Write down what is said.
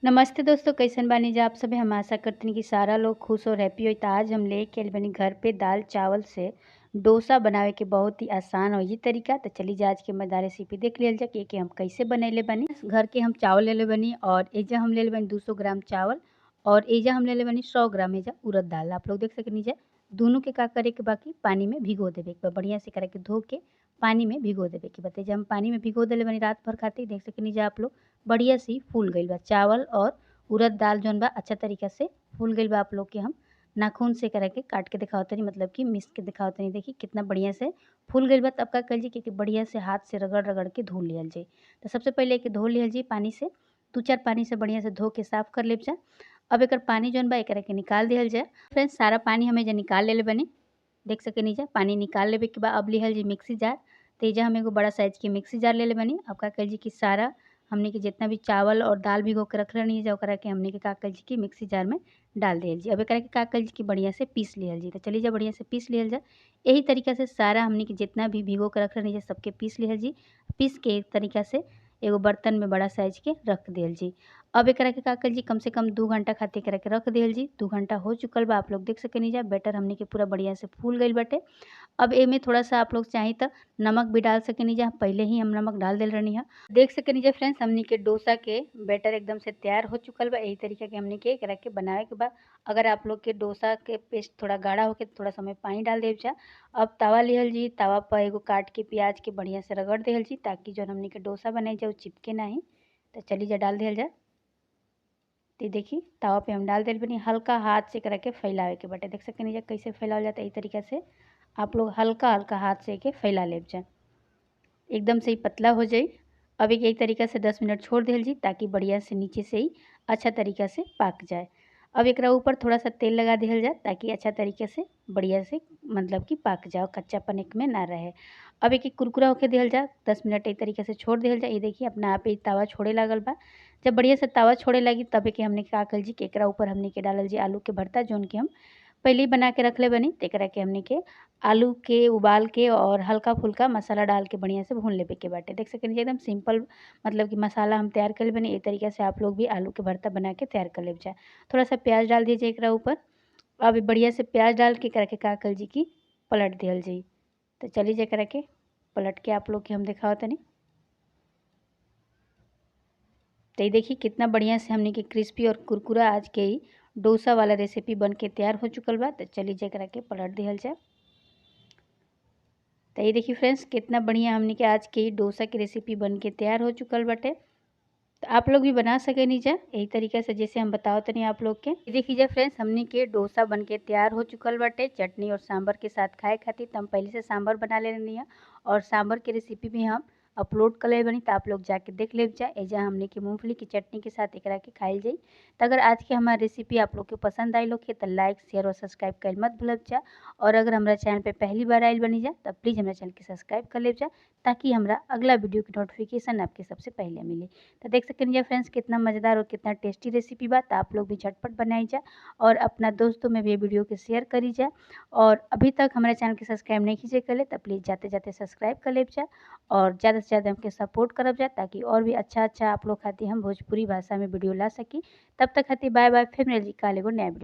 नमस्ते दोस्तों, कैसन बानी जा आप सभी। हम आशा करते हैं कि सारा लोग खुश और हैप्पी होई। तो आज हम लेके आइल बानी घर पे दाल चावल से डोसा बनावे के बहुत ही आसान और ये तरीका। तो चलिए जा आज के मज़ेदार रेसिपी देख लियल जा कि हम कैसे बनैले बानी। घर के हम चावल लेले बानी और एजा हम लेले बानी 200 ग्राम चावल और एजा हम लेले बानी 100 ग्राम एजा उड़द दाल। आप लोग देख सकनी जा। दोनों के का करे के बाकी पानी में भिगो देवे के बा। बढ़िया से करके धो के पानी में भिगो देवे के बा। हम पानी में भिगो देले बानी रात भर खातिर। देख सकनी जा आप लोग बढ़िया से फूल गईल बा चावल और उड़द दाल जौन बा अच्छा तरीका से फूल गईल बा। आप लोग के हम नाखून से करके काट के दिखावत तनी, मतलब कि मिस के दिखावत तनी। देखी कितना बढ़िया से फूल गईल बा। तब का कल जी कि बढ़िया से हाथ से रगड़ रगड़ के धो लियल जाई। तो सबसे पहले एक धो लियल जी पानी से, 2-4 पानी से बढ़िया से धो के साफ कर लेब जा। अब एकर पानी जौन बा एकरा के निकाल दिहल जाए। फ्रेंड्स सारा पानी हम एजा निकाल लेले बानी। देख सकेनी जा पानी निकाल लेबे के बाद अब लिहल जी मिक्सी जार। तो एजा हम एगो बड़ा साइज के मिक्सी जार लेले बानी। अब का कल जी कि सारा हमने के जितना भी चावल और दाल भिगो के रख रहनी है ओकरा के हमने के का कल जी कि मिक्सी जार में डाल दिहल जी। अब एकरा के का कल जी कि बढ़िया से पीस लिहल जी। तो चलिए जा बढ़िया से पीस लिहल जा। यही तरीका से सारा हमने के जितना भी भिगो के रख रहनी है सबके पीस लिहल जी। पीस के एक तरीका से एगो बर्तन में बड़ा साइज के रख दिहल जी। अब एकरा के का कल जी कम से कम 2 घंटा खातिर एकरा के रख दिहल जी। 2 घंटा हो चुकल बा। आप लोग देख सकेनी जा बैटर हमने के पूरा बढ़िया से फूल गईल बाटे। अब एमे थोड़ा-सा आप लोग चाही त नमक भी डाल सकेनी जा। पहले ही हम नमक डाल देले रहनी है। देख सकेनी जा फ्रेंड्स हमनी के डोसा के बैटर एकदम से तैयार हो चुकल बा। यही तरीका के हमनी के एकरा के बनावे के बा। अगर आप लोग के डोसा के पेस्ट थोड़ा गाढ़ा होके थोड़ा सा में पानी डाल देव जा। अब तवा लिहल जी। तवा पर एगो काट के प्याज के बढ़िया से रगड़ देहल जी ताकि जौन हमनी के डोसा बनाई जा उ चिपके नाही। तो चली जा डाल देहल जा। तो देखी तवा पे हम डाल देल बनी। हल्का हाथ से एकरा के फैलावे के बाटे। देख सकेनी जा कैसे फैलावल जाता है। इस तरीका से आप लोग हल्का हल्का हाथ से के फैला लेब जा। एकदम से ही पतला हो जाई। अब एक यही तरीका से 10 मिनट छोड़ देल जी ताकि बढ़िया से नीचे से ही अच्छा तरीका से पक जाए। अब एकरा ऊपर थोड़ा सा तेल लगा दिहल जाए ताकि अच्छा तरीके से बढ़िया से मतलब कि पक जाओ, कच्चापन एक में ना रहे। अब एक एक कुरकुरा होके दिहल जा। 10 मिनट एक तरीके से छोड़ दिहल जा। ये देखिए अपना आप ही तवा छोड़े लागल बा। जब बढ़िया से तवा छोड़े लगी तब के हमने का कल जी कि एकरा ऊपर हमने के डालल जी आलू के भरता जौन कि हम पहले ही बना के रखले बनी। तो एकरा के हमने के आलू के उबाल के और हल्का फुल्का मसाला डाल के बढ़िया से भून लेबे के बाटे। देख सकेनी एकदम सिंपल मतलब कि मसाला हम तैयार कर बनी। ए तरीके से आप लोग भी आलू के भरता बना के तैयार कर लेब जाए। थोड़ा सा प्याज डाल दीजिए एकरा ऊपर। अब बढ़िया से प्याज डाल के एकरा के का कल जी की पलट दिहल जी। तो चलिए जे एकरा के पलट के आप लोग के हम दिखाओ तनी। तो ये देखिए कितना बढ़िया से हमने के क्रिस्पी और कुरकुरा आज के ही डोसा वाला रेसिपी बन के तैयार हो चुकल बा। तो चलिए जे एकरा के पलट दिहल जाए। तो ये देखिए फ्रेंड्स कितना बढ़िया हमने के आज के डोसा की रेसिपी बन के तैयार हो चुकल बाटे। तो आप लोग भी बना सके नीचा यही तरीके से जैसे हम बताओ तनी आप लोग के। देखिए फ्रेंड्स हमने के डोसा बन के तैयार हो चुकल बाटे चटनी और सांभर के साथ खाए खातिर। तो हम पहले से सांभर बना ले रही है और सांभर की रेसिपी भी हम अपलोड कर ले बनी। तो आप लोग जाके देख ले जा। एजा हमने के मूंगफली की चटनी के साथ एकरा के खाइल जाई। तो अगर आज के हमारी रेसिपी आप लोग के पसंद आई लोग के तो लाइक शेयर और सब्सक्राइब कर मत भूलब जा। और अगर हमारा चैनल पे पहली बार आयल बनी जा तो प्लीज़ हमारे चैनल के सब्सक्राइब कर ले जा ताकि हमारा अगला वीडियो की नोटिफिकेशन आपके सबसे पहले मिले। तो देख सकें फ्रेंड्स कितना मज़ेदार और कितना टेस्टी रेसिपी बा। तो आप लोग भी झटपट बनाई जा और अपना दोस्तों में भी ये वीडियो के शेयर करी जा। और अभी तक हमारे चैनल के सब्सक्राइब नहीं कीजिए कर ले तो प्लीज़ जाते जाते सब्सक्राइब कर ले जा और ज़्यादा से ज़्यादा हमके सपोर्ट करब जा ताकि और भी अच्छा अच्छा आप लोग खातिर हम भोजपुरी भाषा में वीडियो ला सकी। तब तक खातिर बाय बाय। फिर मिल जी काल एगो नया वीडियो।